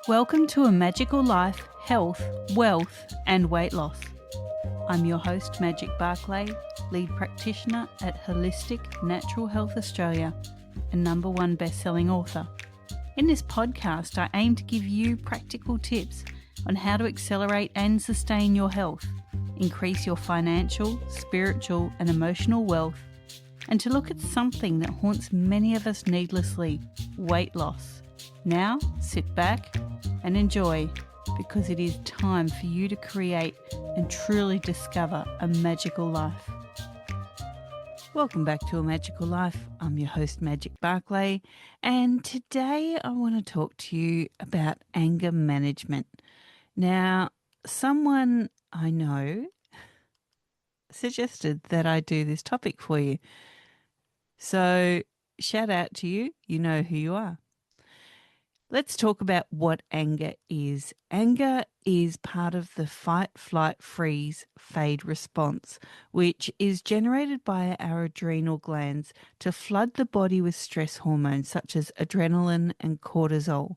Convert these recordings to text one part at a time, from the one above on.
Welcome to A Magical Life, Health, Wealth and Weight Loss. I'm your host, Magic Barclay, lead practitioner at Holistic Natural Health Australia and #1 best-selling author. In this podcast, I aim to give you practical tips on how to accelerate and sustain your health, increase your financial, spiritual and emotional wealth, and to look at something that haunts many of us needlessly, weight loss. Now, sit back and enjoy, because it is time for you to create and truly discover a magical life. Welcome back to A Magical Life. I'm your host, Magic Barclay, and today I want to talk to you about anger management. Now, someone I know suggested that I do this topic for you. So, shout out to you. You know who you are. Let's talk about what anger is. Anger is part of the fight, flight, freeze, fade response, which is generated by our adrenal glands to flood the body with stress hormones such as adrenaline and cortisol.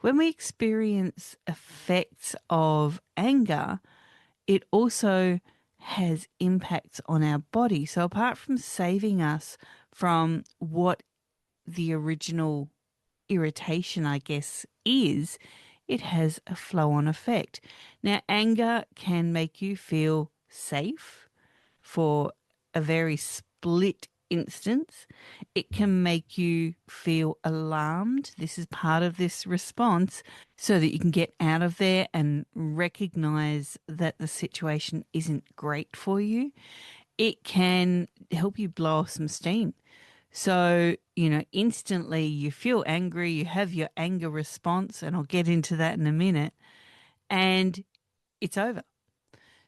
When we experience effects of anger, it also has impacts on our body. So apart from saving us from what the original irritation, I guess, is, it has a flow-on effect. Now, anger can make you feel safe for a very split instance. It can make you feel alarmed. This is part of this response so that you can get out of there and recognize that the situation isn't great for you. It can help you blow off some steam. So, instantly you feel angry, you have your anger response, and I'll get into that in a minute, and it's over.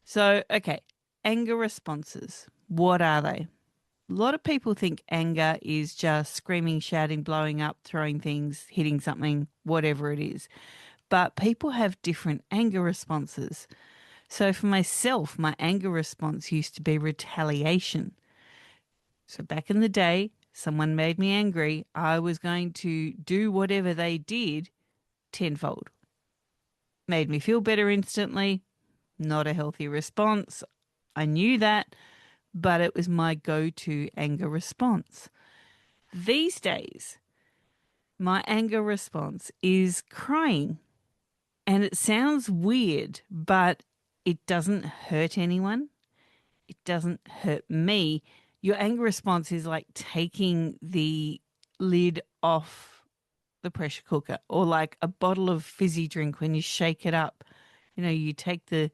So, okay, anger responses. What are they? A lot of people think anger is just screaming, shouting, blowing up, throwing things, hitting something, whatever it is. But people have different anger responses. So for myself, my anger response used to be retaliation. So back in the day, someone made me angry, I was going to do whatever they did tenfold. Made me feel better instantly, not a healthy response. I knew that, but it was my go-to anger response. These days, my anger response is crying. And it sounds weird, but it doesn't hurt anyone. It doesn't hurt me. Your anger response is like taking the lid off the pressure cooker, or like a bottle of fizzy drink when you shake it up. You take the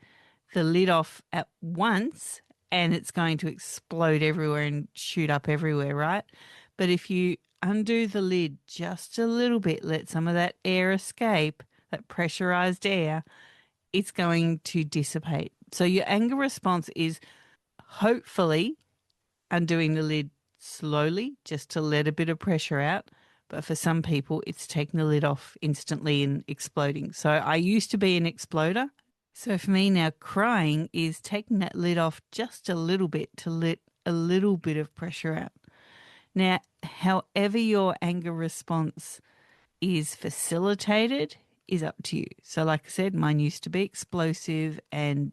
lid off at once and it's going to explode everywhere and shoot up everywhere, right? But if you undo the lid just a little bit, let some of that air escape, that pressurized air, it's going to dissipate. So your anger response is hopefully undoing the lid slowly just to let a bit of pressure out. But for some people, it's taking the lid off instantly and exploding. So I used to be an exploder. So for me now, crying is taking that lid off just a little bit to let a little bit of pressure out. Now, however your anger response is facilitated is up to you. So like I said, mine used to be explosive and,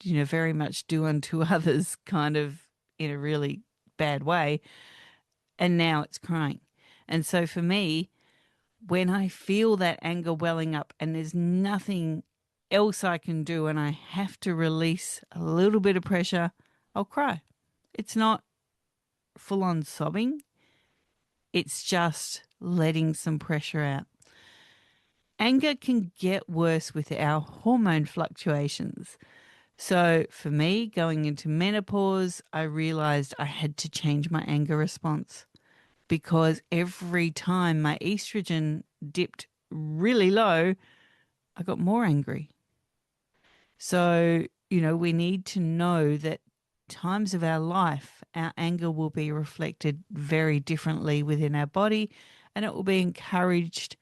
very much do unto others kind of in a really bad way. And now it's crying. And so for me, when I feel that anger welling up and there's nothing else I can do and I have to release a little bit of pressure, I'll cry. It's not full on sobbing. It's just letting some pressure out. Anger can get worse with our hormone fluctuations. So for me, going into menopause, I realized I had to change my anger response, because every time my estrogen dipped really low, I got more angry. So, we need to know that times of our life, our anger will be reflected very differently within our body, and it will be encouraged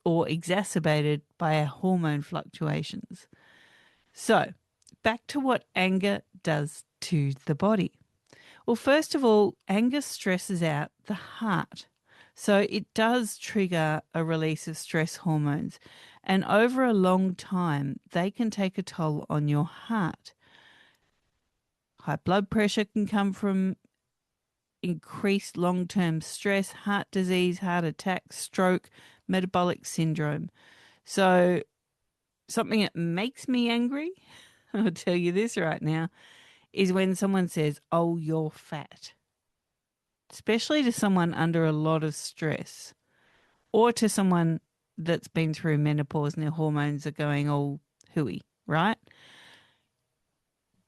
or exacerbated by our hormone fluctuations. So, back to what anger does to the body. Well, first of all, anger stresses out the heart. So it does trigger a release of stress hormones. And over a long time, they can take a toll on your heart. High blood pressure can come from increased long-term stress, heart disease, heart attack, stroke, metabolic syndrome. So something that makes me angry, I'll tell you this right now, is when someone says, "Oh, you're fat." Especially to someone under a lot of stress or to someone that's been through menopause and their hormones are going all hooey, right?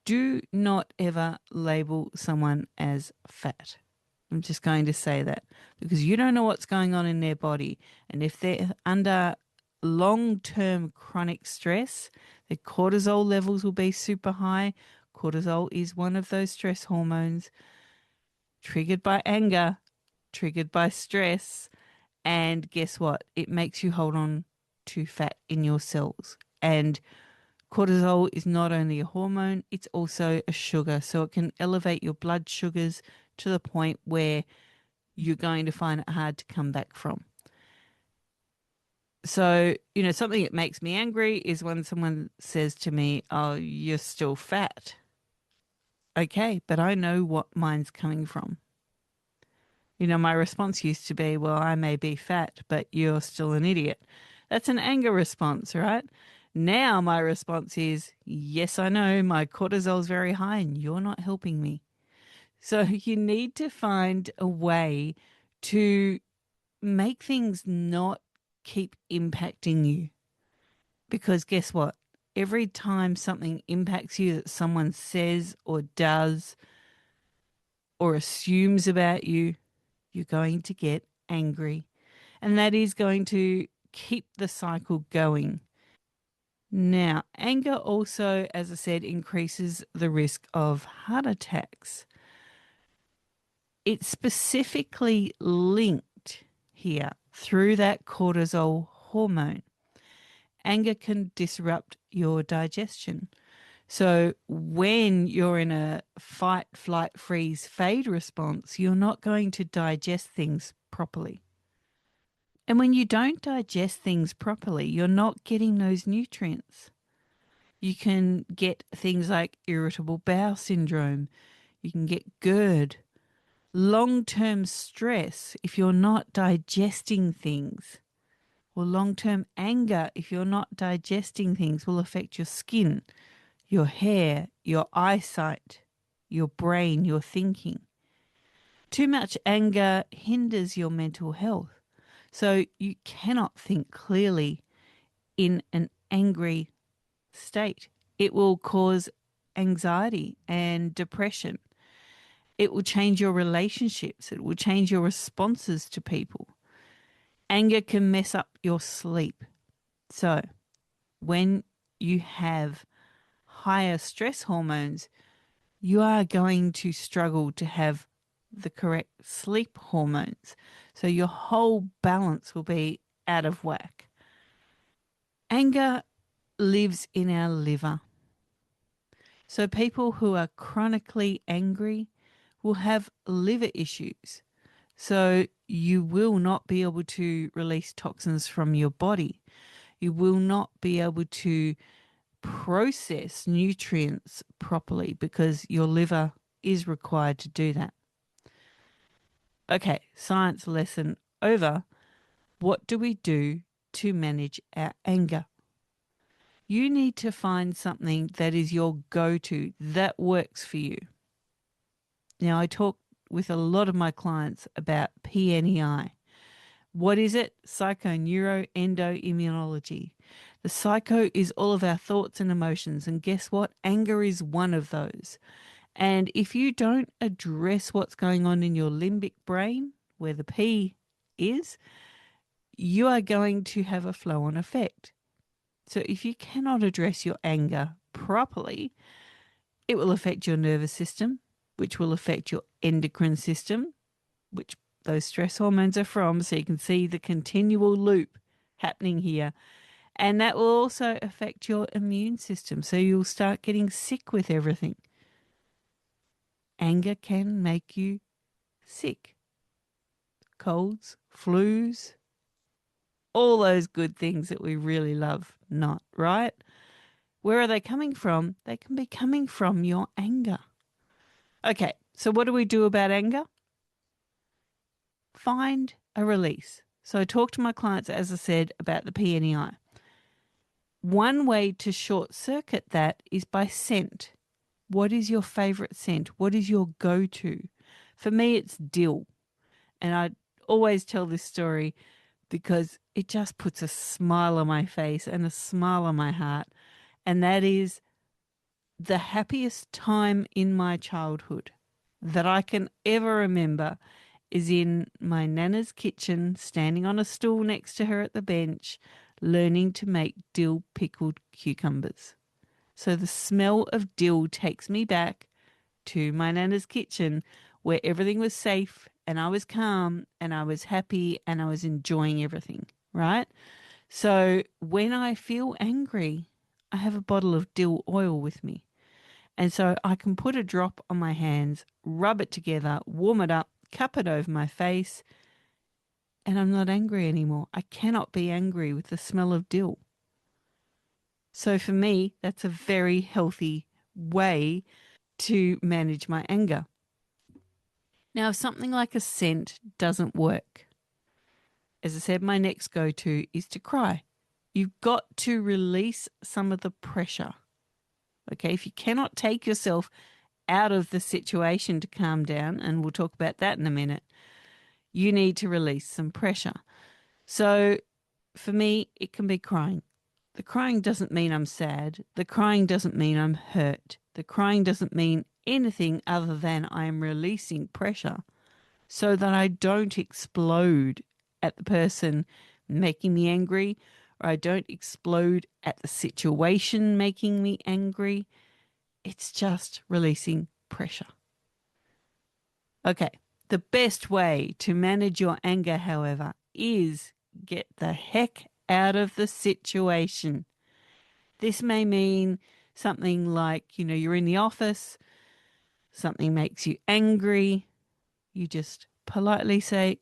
Do not ever label someone as fat. I'm just going to say that because you don't know what's going on in their body. And if they're under long-term chronic stress, their cortisol levels will be super high. Cortisol is one of those stress hormones triggered by anger, triggered by stress. And guess what? It makes you hold on to fat in your cells. And cortisol is not only a hormone, it's also a sugar. So it can elevate your blood sugars to the point where you're going to find it hard to come back from. So, something that makes me angry is when someone says to me, "Oh, you're still fat." Okay, but I know what mine's coming from. My response used to be, "Well, I may be fat, but you're still an idiot." That's an anger response, right? Now my response is, "Yes, I know my cortisol's very high and you're not helping me." So you need to find a way to make things not keep impacting you. Because guess what? Every time something impacts you that someone says or does or assumes about you, you're going to get angry. And that is going to keep the cycle going. Now, anger also, as I said, increases the risk of heart attacks. It's specifically linked here through that cortisol hormone. Anger can disrupt your digestion. So when you're in a fight, flight, freeze, fade response, you're not going to digest things properly. And when you don't digest things properly, you're not getting those nutrients. You can get things like irritable bowel syndrome. You can get GERD. Long-term stress, if you're not digesting things, or long-term anger, if you're not digesting things, will affect your skin, your hair, your eyesight, your brain, your thinking. Too much anger hinders your mental health. So you cannot think clearly in an angry state. It will cause anxiety and depression. It will change your relationships. It will change your responses to people. Anger can mess up your sleep. So when you have higher stress hormones, you are going to struggle to have the correct sleep hormones. So your whole balance will be out of whack. Anger lives in our liver. So people who are chronically angry will have liver issues. So you will not be able to release toxins from your body. You will not be able to process nutrients properly because your liver is required to do that. Okay, science lesson over. What do we do to manage our anger? You need to find something that is your go-to, that works for you. Now, I talk with a lot of my clients about PNEI. What is it? Psychoneuroendoimmunology. The psycho is all of our thoughts and emotions. And guess what? Anger is one of those. And if you don't address what's going on in your limbic brain, where the P is, you are going to have a flow-on effect. So if you cannot address your anger properly, it will affect your nervous system, which will affect your endocrine system, which those stress hormones are from. So you can see the continual loop happening here. And that will also affect your immune system. So you'll start getting sick with everything. Anger can make you sick. colds, flus, all those good things that we really love not, right? Where are they coming from? They can be coming from your anger. Okay, so what do we do about anger? Find a release. So I talk to my clients, as I said, about the PNEI. One way to short circuit that is by scent. What is your favorite scent? What is your go-to? For me, it's dill. And I always tell this story because it just puts a smile on my face and a smile on my heart. And that is the happiest time in my childhood that I can ever remember is in my nana's kitchen, standing on a stool next to her at the bench, learning to make dill pickled cucumbers. So the smell of dill takes me back to my nana's kitchen where everything was safe and I was calm and I was happy and I was enjoying everything, right? So when I feel angry, I have a bottle of dill oil with me. And so I can put a drop on my hands, rub it together, warm it up, cup it over my face, and I'm not angry anymore. I cannot be angry with the smell of dill. So for me, that's a very healthy way to manage my anger. Now, if something like a scent doesn't work, as I said, my next go-to is to cry. You've got to release some of the pressure. Okay, if you cannot take yourself out of the situation to calm down, and we'll talk about that in a minute, you need to release some pressure. So for me, it can be crying. The crying doesn't mean I'm sad. The crying doesn't mean I'm hurt. The crying doesn't mean anything other than I am releasing pressure so that I don't explode at the person making me angry, or I don't explode at the situation making me angry. It's just releasing pressure. Okay, the best way to manage your anger, however, is get the heck out of the situation. This may mean something like, you're in the office, something makes you angry. You just politely say,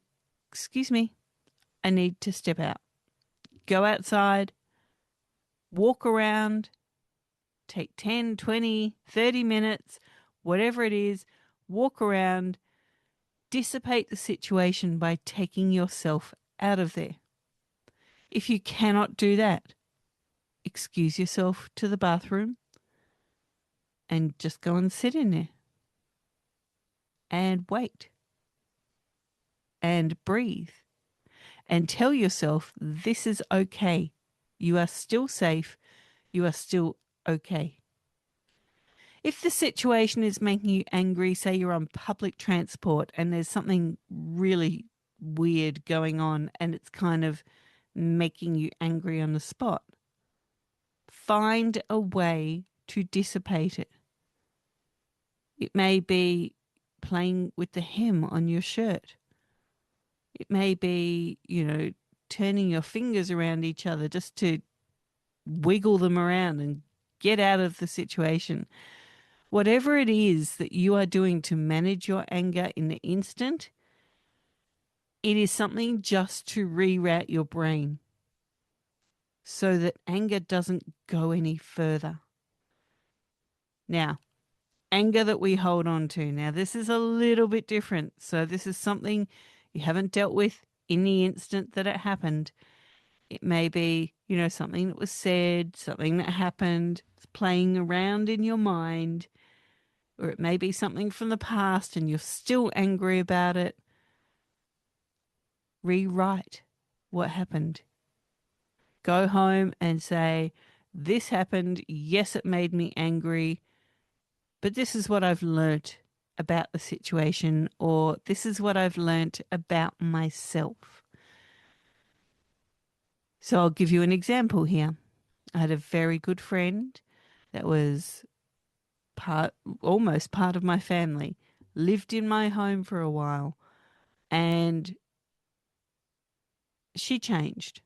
"Excuse me, I need to step out." Go outside, walk around, take 10, 20, 30 minutes, whatever it is, walk around, dissipate the situation by taking yourself out of there. If you cannot do that, excuse yourself to the bathroom and just go and sit in there and wait and breathe and tell yourself this is okay. You are still safe. You are still okay. If the situation is making you angry, say you're on public transport and there's something really weird going on and it's kind of making you angry on the spot, find a way to dissipate it. It may be playing with the hem on your shirt. It may be, turning your fingers around each other just to wiggle them around and get out of the situation. Whatever it is that you are doing to manage your anger in the instant, it is something just to reroute your brain so that anger doesn't go any further. Now, anger that we hold on to. Now, this is a little bit different. So this is something you haven't dealt with in the instant that it happened. It may be, something that was said, something that happened, it's playing around in your mind, or it may be something from the past and you're still angry about it. Rewrite what happened. Go home and say, this happened. Yes, it made me angry, but this is what I've learnt about the situation, or this is what I've learnt about myself. So I'll give you an example here. I had a very good friend that was almost part of my family, lived in my home for a while, and she changed.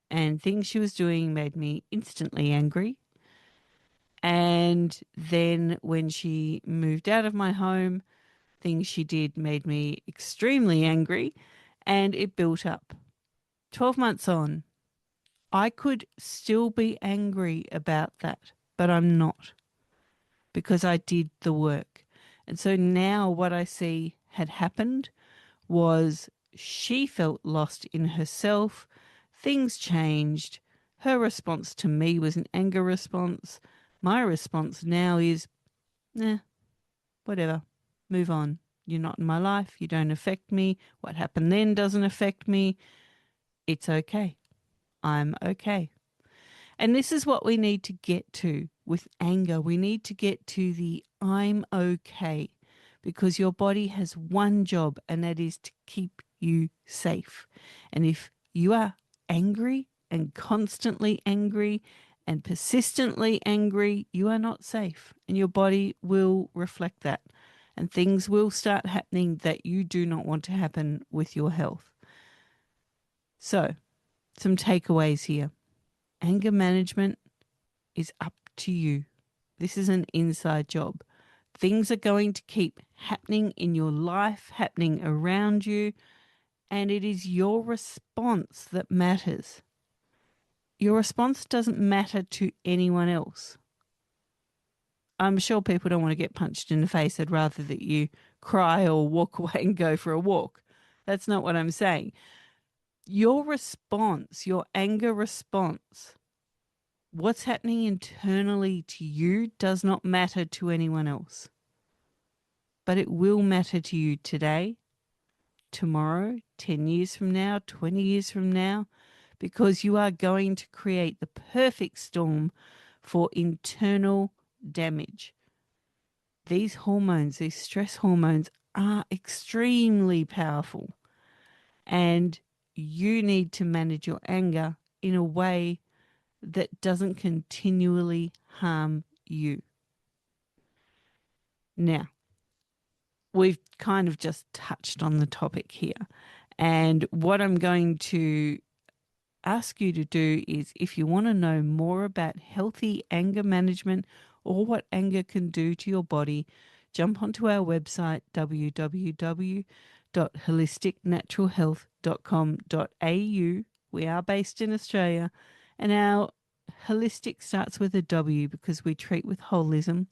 And things she was doing made me instantly angry. And then when she moved out of my home, things she did made me extremely angry. and it built up. 12 months on, I could still be angry about that, but I'm not, because I did the work. And so now what I see had happened was she felt lost in herself. Things changed. Her response to me was an anger response. My response now is, whatever, move on. You're not in my life. You don't affect me. What happened then doesn't affect me. It's okay. I'm okay. And this is what we need to get to with anger. We need to get to the I'm okay, because your body has one job, and that is to keep you safe. And if you are angry and constantly angry and persistently angry, you are not safe, and your body will reflect that. And things will start happening that you do not want to happen with your health. So, some takeaways here. Anger management is up to you. This is an inside job. Things are going to keep happening in your life, happening around you, and it is your response that matters. Your response doesn't matter to anyone else. I'm sure people don't want to get punched in the face. They'd rather that you cry or walk away and go for a walk. That's not what I'm saying. Your response, your anger response, what's happening internally to you does not matter to anyone else. But it will matter to you today, tomorrow, 10 years from now, 20 years from now, because you are going to create the perfect storm for internal damage. These hormones, these stress hormones, are extremely powerful, and you need to manage your anger in a way that doesn't continually harm you. Now, we've kind of just touched on the topic here, and what I'm going to ask you to do is, if you want to know more about healthy anger management or what anger can do to your body, jump onto our website, www.holisticnaturalhealth.com.au. We are based in Australia, and our holistic starts with a W because we treat with holism.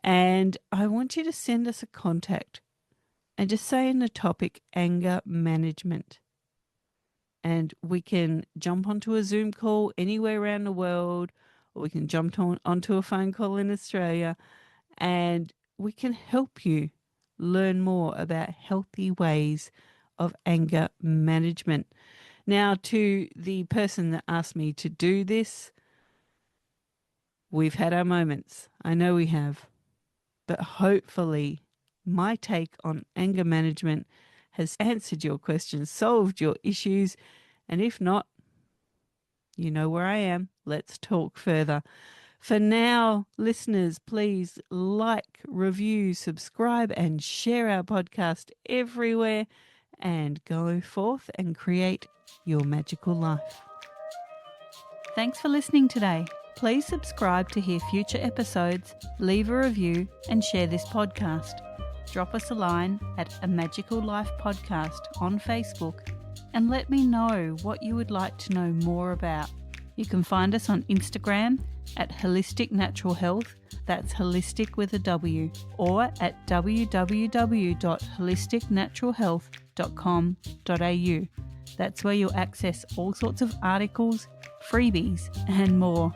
And I want you to send us a contact and just say in the topic, anger management. And we can jump onto a Zoom call anywhere around the world, or we can jump onto a phone call in Australia, and we can help you learn more about healthy ways of anger management. Now, to the person that asked me to do this, we've had our moments. I know we have. But hopefully my take on anger management has answered your questions, solved your issues, and if not, you know where I am. Let's talk further. For now, listeners, please like, review, subscribe, and share our podcast everywhere, and go forth and create your magical life. Thanks for listening today. Please subscribe to hear future episodes, leave a review, and share this podcast. Drop us a line at A Magical Life Podcast on Facebook and let me know what you would like to know more about. You can find us on Instagram at Holistic Natural Health, that's holistic with a W, or at www.holisticnaturalhealth.com.au. That's where you'll access all sorts of articles, freebies, and more.